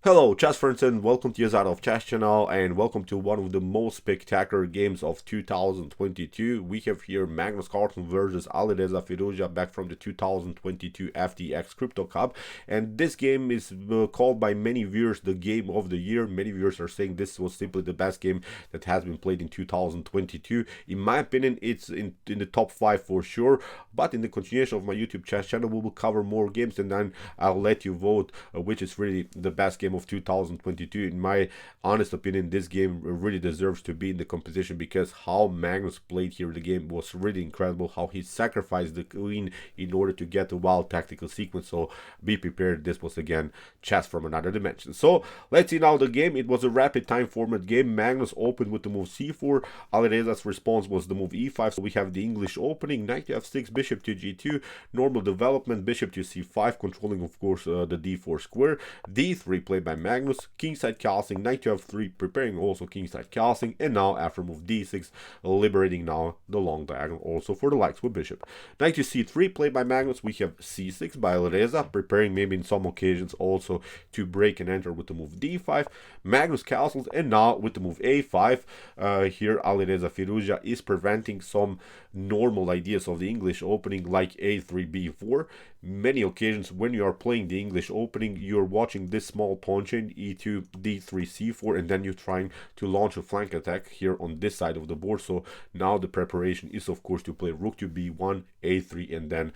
Hello chess friends, and welcome to Out of Chess channel, and welcome to one of the most spectacular games of 2022. We have here Magnus Carlsen versus Alireza FIrouzja back from the 2022 FTX Crypto Cup, and this game is called by many viewers the game of the year. Many viewers are saying this was simply the best game that has been played in 2022. In my opinion, it's in the top 5 for sure, but in the continuation of my YouTube chess channel we will cover more games, and then I'll let you vote which is really the best game of 2022. In my honest opinion, this game really deserves to be in the competition because how Magnus played here the game was really incredible. How he sacrificed the queen in order to get a wild tactical sequence. So be prepared, this was again chess from another dimension. So let's see now the game. It was a rapid time format game. Magnus opened with the move c4. Alireza's response was the move e5. So we have the English opening, knight to f6, bishop to g2, normal development, bishop to c5, controlling of course the d4 square, d3 played by Magnus, kingside castling, knight to f3, preparing also kingside castling, and now after move d6, liberating now the long diagonal also for the likes with bishop. Knight to c3 played by Magnus. We have c6 by Alireza, preparing maybe in some occasions also to break and enter with the move d5. Magnus castles, and now with the move a5, here Alireza FIrouzja is preventing some normal ideas of the English opening like a3 b4. Many occasions when you are playing the English opening, you're watching this small pawn chain e2 d3 c4, and then you're trying to launch a flank attack here on this side of the board. So now the preparation is of course to play rook to b1, a3, and then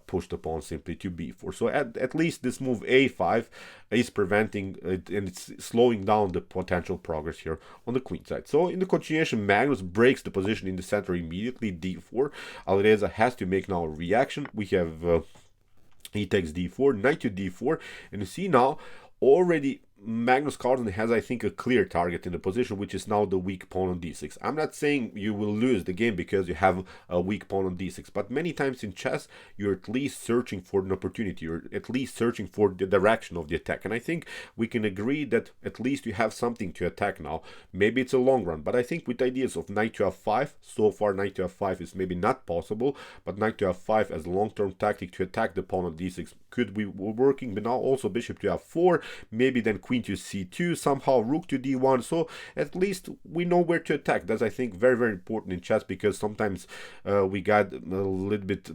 push the pawn simply to b4. So at least this move a5 is preventing it, and it's slowing down the potential progress here on the queen side. So in the continuation, Magnus breaks the position in the center immediately, d4. Alireza has to make now a reaction. We have he takes d4, knight to d4, and you see now already Magnus Carlsen has, I think, a clear target in the position, which is now the weak pawn on d6. I'm not saying you will lose the game because you have a weak pawn on d6, but many times in chess you're at least searching for an opportunity, or at least searching for the direction of the attack. And I think we can agree that at least you have something to attack now. Maybe it's a long run, but I think with ideas of knight to f5, so far knight to f5 is maybe not possible, but knight to f5 as a long-term tactic to attack the pawn on d6 could be working. But now also bishop to f4, maybe then queen to c2, somehow rook to d1. So at least we know where to attack. That's, I think, very, very important in chess, because sometimes we got a little bit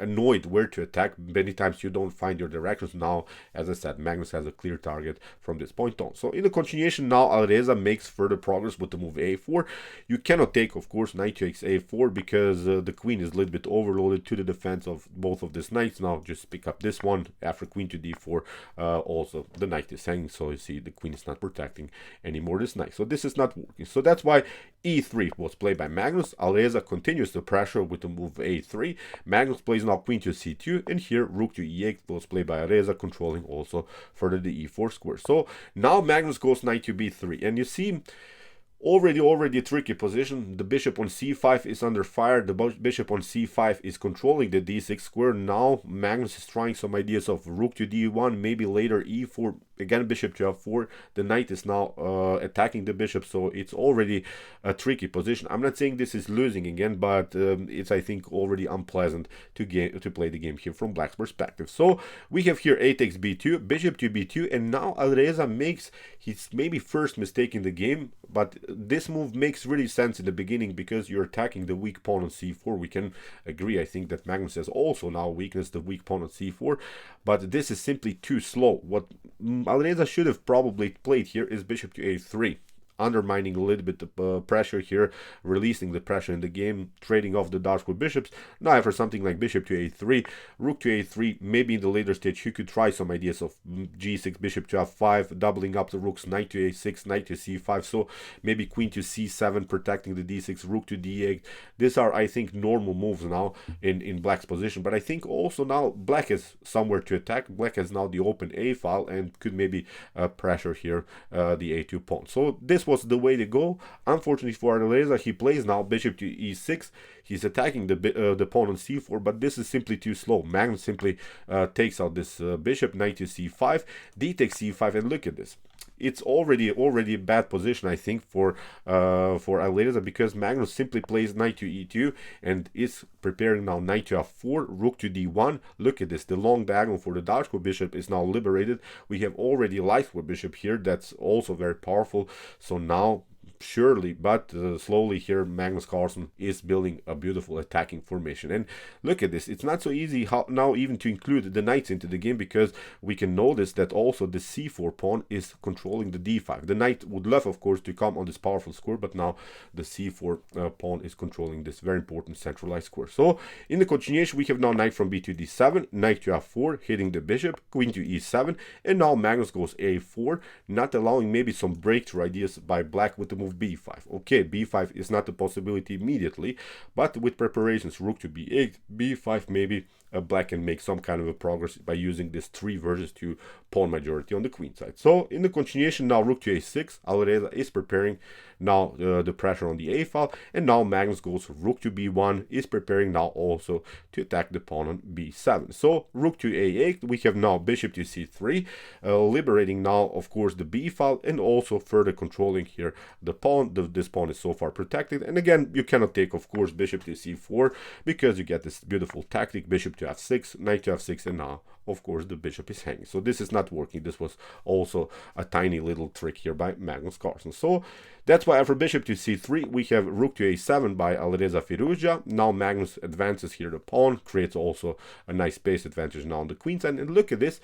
annoyed where to attack. Many times you don't find your directions. Now, as I said, Magnus has a clear target from this point on. So in the continuation now, Alireza makes further progress with the move a4. You cannot take, of course, knight to a4 because the queen is a little bit overloaded to the defense of both of these knights. Now just pick up this one after queen to d4. Also the knight is hanging, so you see the queen is not protecting anymore this knight. So this is not working. So that's why e3 was played by Magnus. Alireza continues the pressure with the move a3. Magnus plays now queen to c2, and here rook to e8 was played by Alireza, controlling also further the e4 square. So now Magnus goes knight to b3, and you see already a tricky position. The bishop on c5 is under fire. The bishop on c5 is controlling the d6 square. Now Magnus is trying some ideas of rook to d1, maybe later e4, again bishop to f4. The knight is now attacking the bishop, so it's already a tricky position. I'm not saying this is losing again, but it's, I think, already unpleasant to play the game here from Black's perspective. So we have here a takes b2, bishop to b2, and now Alireza makes his maybe first mistake in the game, but this move makes really sense in the beginning because you're attacking the weak pawn on c4. We can agree, I think, that Magnus has also now weakness the weak pawn on c4, but this is simply too slow. What Alireza should have probably played here is bishop to a3, undermining a little bit the pressure here, releasing the pressure in the game, trading off the dark with bishops. Now after something like bishop to a3, rook to a3, maybe in the later stage you could try some ideas of g6, bishop to f5, doubling up the rooks, knight to a6, knight to c5, so maybe queen to c7, protecting the d6, rook to d8. These are, I think, normal moves now in Black's position, but I think also now Black has somewhere to attack. Black has now the open a file and could maybe pressure here the a2 pawn. So this was the way to go. Unfortunately for Alireza, he plays now bishop to e6. He's attacking the pawn on c4, but this is simply too slow. Magnus simply takes out this bishop, knight to c5, d takes c5, and look at this. it's already a bad position, I think, for Alireza, because Magnus simply plays knight to e2 and is preparing now knight to f4, rook to d1. Look at this, the long diagonal for the Dutch bishop is now liberated. We have already light bishop here, that's also very powerful. So now surely but slowly here Magnus Carlsen is building a beautiful attacking formation. And look at this, it's not so easy how now even to include the knights into the game, because we can notice that also the c4 pawn is controlling the d5. The knight would love, of course, to come on this powerful square, but now the c4 pawn is controlling this very important centralized square. So in the continuation, we have now knight from b2 d7, knight to f4, hitting the bishop, queen to e7, and now Magnus goes a4, not allowing maybe some breakthrough ideas by black with the move b5. Okay, b5 is not a possibility immediately, but with preparations, rook to b8, b5, maybe black can make some kind of a progress by using this 3 versus 2 pawn majority on the queen side. So in the continuation, now rook to a6, Alireza is preparing now the pressure on the a file, and now Magnus goes rook to b1, is preparing now also to attack the pawn on b7. So rook to a8, we have now bishop to c3, liberating now, of course, the b file, and also further controlling here the pawn. This pawn is so far protected, and again, you cannot take, of course, bishop to c4, because you get this beautiful tactic, bishop to f6, knight to f6, and now, of course, the bishop is hanging. So this is not working. This was also a tiny little trick here by Magnus Carlsen. So that's why after bishop to c3, we have rook to a7 by Alireza FIrouzja. Now Magnus advances here the pawn, creates also a nice space advantage now on the queen side. And look at this,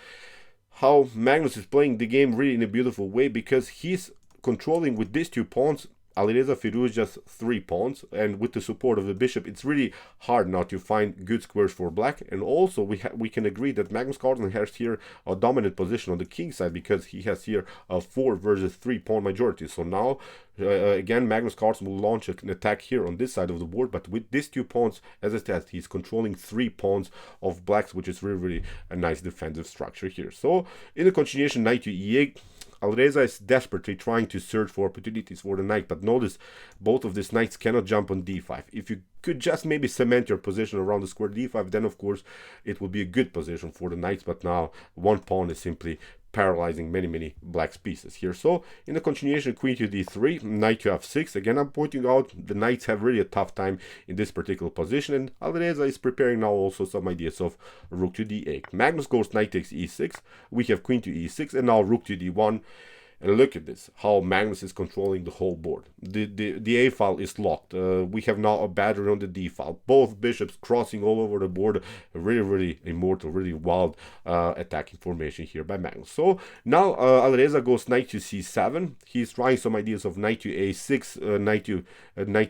how Magnus is playing the game really in a beautiful way, because he's controlling with these 2 pawns Alireza FIrouzja's 3 pawns, and with the support of the bishop, it's really hard now to find good squares for black. And also we can agree that Magnus Carlsen has here a dominant position on the king side, because he has here a 4 versus 3 pawn majority. So now again, Magnus Carlsen will launch an attack here on this side of the board, but with these 2 pawns, as I said, he's controlling 3 pawns of blacks, which is really a nice defensive structure here. So in the continuation, knight to e8, Alireza is desperately trying to search for opportunities for the knight, but notice both of these knights cannot jump on d5. If you could just maybe cement your position around the square d5, then of course it would be a good position for the knights, but now 1 pawn is simply paralyzing many black pieces here. So in the continuation, queen to d3, knight to f6. Again, I'm pointing out the knights have really a tough time in this particular position, and Alireza is preparing now also some ideas of rook to d8. Magnus goes knight takes e6, we have queen to e6, and now rook to d1. And look at this, how Magnus is controlling the whole board. The a file is locked. We have now a battery on the d file. Both bishops crossing all over the board. Really immortal, really wild attacking formation here by Magnus. So now Alireza goes knight to c7. He's trying some ideas of knight to a6, knight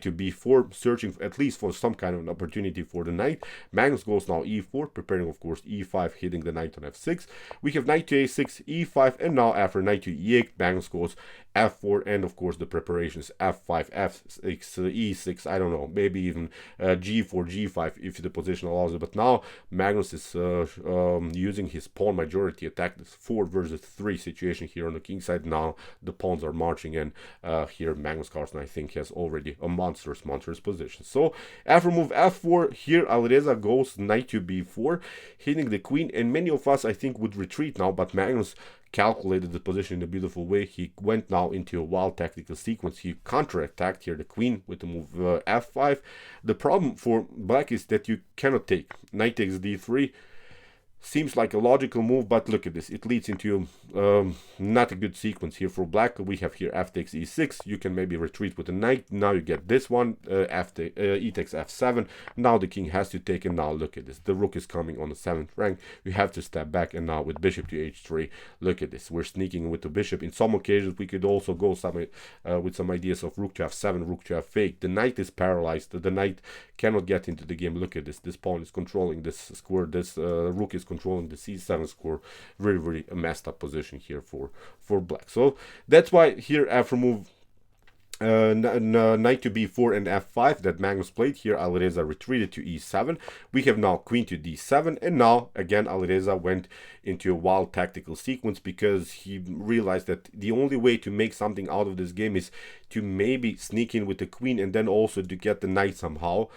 to b4, searching at least for some kind of an opportunity for the knight. Magnus goes now e4, preparing, of course, e5, hitting the knight on f6. We have knight to a6, e5, and now after knight to e8, Magnus goes f4, and of course the preparations f5, f6, e6, I don't know, maybe even g4, g5 if the position allows it. But now Magnus is using his pawn majority attack, this 4 versus 3 situation here on the king side. Now the pawns are marching, and here Magnus Carlsen, I think, has already a monstrous position. So after move f4, here Alireza goes knight to b4, hitting the queen, and many of us, I think, would retreat now, but Magnus calculated the position in a beautiful way. He went now into a wild tactical sequence. He counterattacked here the queen with the move f5. The problem for black is that you cannot take. Knight takes d3 seems like a logical move, but look at this, it leads into not a good sequence here for black. We have here f takes e6, you can maybe retreat with the knight. Now you get this one, e takes f7. Now the king has to take, and now look at this, the rook is coming on the 7th rank. We have to step back, and now with bishop to h3, look at this, we're sneaking with the bishop. In some occasions we could also go with some ideas of rook to f7, rook to f8. The knight is paralyzed, the knight cannot get into the game. Look at this, this pawn is controlling this square, this rook is controlling the c7 square. Really a messed up position here for black. So that's why here after move knight to b4 and f5 that Magnus played, here Alireza retreated to e7. We have now queen to d7, and now again Alireza went into a wild tactical sequence, because he realized that the only way to make something out of this game is to maybe sneak in with the queen and then also to get the knight somehow,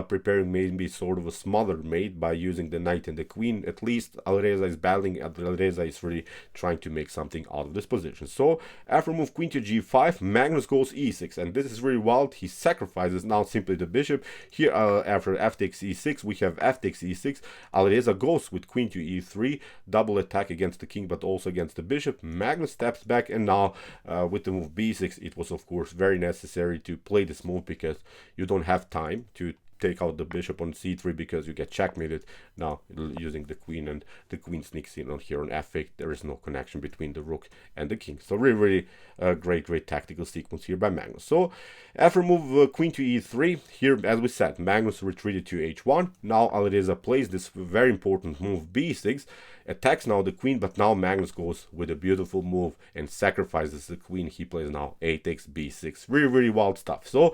preparing maybe sort of a smothered mate by using the knight and the queen. At least Alireza is battling, Alireza is really trying to make something out of this position. So after move queen to g5, Magnus goes e6, and this is really wild. He sacrifices now simply the bishop. Here after FTX e6, we have FTX e6. Alireza goes with queen to e3, double attack against the king but also against the bishop. Magnus steps back, and now with the move b6, it was of course very necessary to play this move because you don't have time to take out the bishop on c3 because you get checkmated. Now using the queen, and the queen sneaks in on here on f8. There is no connection between the rook and the king. So really great tactical sequence here by Magnus. So after move queen to e3, here as we said, Magnus retreated to h1. Now Alireza plays this very important move b6, attacks now the queen, but now Magnus goes with a beautiful move and sacrifices the queen. He plays now a takes b6. Really wild stuff. So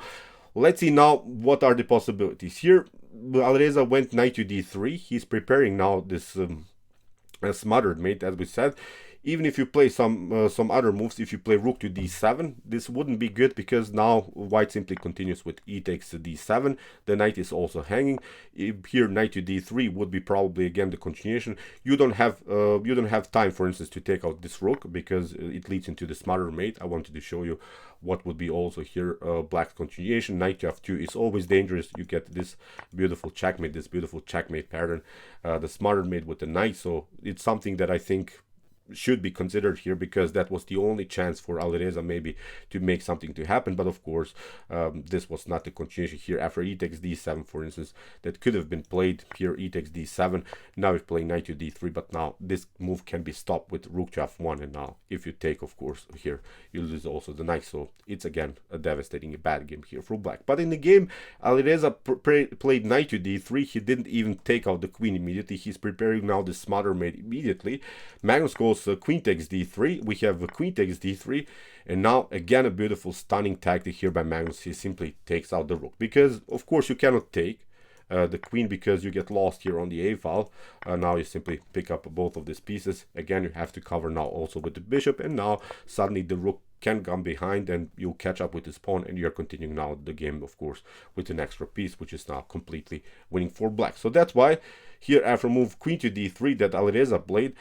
let's see now what are the possibilities. Here Alireza went knight to d3. He's preparing now this smothered mate, as we said. Even if you play some other moves, if you play rook to d7, this wouldn't be good because now white simply continues with e takes d7. The knight is also hanging. Here knight to d3 would be probably again the continuation. You don't have time, for instance, to take out this rook because it leads into the smothered mate. I wanted to show you what would be also here black's continuation. Knight to f2 is always dangerous. You get this beautiful checkmate, pattern, the smothered mate with the knight. So it's something that I think should be considered here because that was the only chance for Alireza maybe to make something to happen. But of course this was not the continuation here. After e takes d7, for instance, that could have been played here. E takes d7, now we're playing knight to d3, but now this move can be stopped with rook to f1, and now if you take, of course, here you lose also the knight. So it's again a devastating bad game here for black. But in the game Alireza played knight to d3. He didn't even take out the queen immediately. He's preparing now the smother mate immediately. Magnus goes queen takes d3. We have queen takes d3, and now again a beautiful stunning tactic here by Magnus. He simply takes out the rook because of course you cannot take the queen because you get lost here on the a file. Now you simply pick up both of these pieces. Again, you have to cover now also with the bishop, and now suddenly the rook can come behind and you catch up with this pawn, and you're continuing now the game, of course, with an extra piece, which is now completely winning for black. So that's why here after move queen to d3 that Alireza played,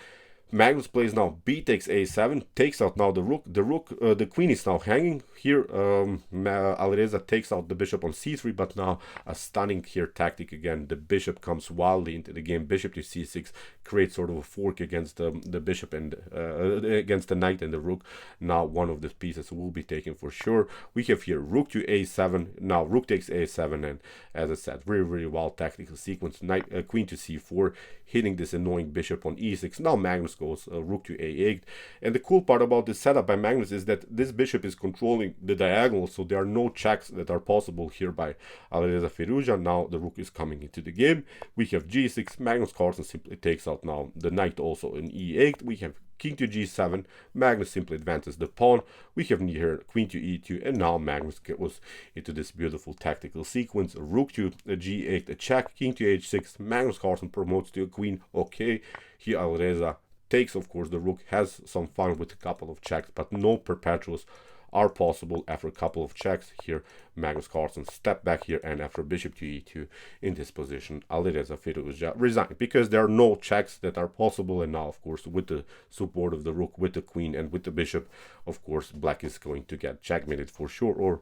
Magnus plays now b takes a7, takes out now the rook. The queen is now hanging. Here Alireza takes out the bishop on c3, but now a stunning here tactic again. The bishop comes wildly into the game. Bishop to c6 creates sort of a fork against the bishop and against the knight and the rook. Now one of the pieces will be taken for sure. We have here rook to a7. Now rook takes a7, and as I said, really wild tactical sequence. Knight queen to c4, hitting this annoying bishop on e6. Now Magnus goes rook to a8, and the cool part about this setup by Magnus is that this bishop is controlling the diagonal, so there are no checks that are possible here by Alireza FIrouzja. Now the rook is coming into the game. We have g6. Magnus Carlsen simply takes out now the knight also in e8. We have king to g7. Magnus simply advances the pawn. We have here queen to e2, and now Magnus goes into this beautiful tactical sequence. Rook to g8, a check, king to h6. Magnus Carlsen promotes to a queen. Okay, here Alireza takes, of course, the rook, has some fun with a couple of checks, but no perpetuals are possible after a couple of checks. Here Magnus Carlsen step back here, and after bishop to e2 in this position, Alireza FIrouzja resigned because there are no checks that are possible. And now, of course, with the support of the rook, with the queen, and with the bishop, of course, black is going to get checkmated for sure, or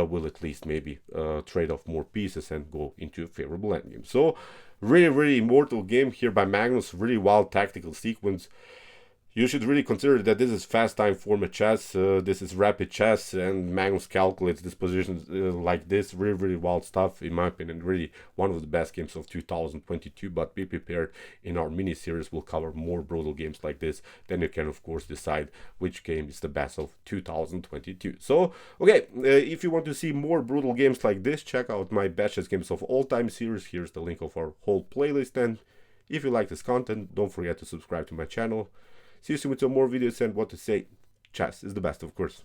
will at least maybe trade off more pieces and go into a favorable endgame. So really immortal game here by Magnus. Really wild tactical sequence. You should really consider that this is fast time format chess. This is rapid chess, and Magnus calculates this position like this. Really wild stuff, in my opinion. Really one of the best games of 2022. But be prepared, in our mini series we'll cover more brutal games like this. Then you can of course decide which game is the best of 2022. So okay, if you want to see more brutal games like this, check out my best Chessgames of All Time series. Here's the link of our whole playlist, and if you like this content, don't forget to subscribe to my channel. See you soon with some more videos, and what to say, chess is the best, of course.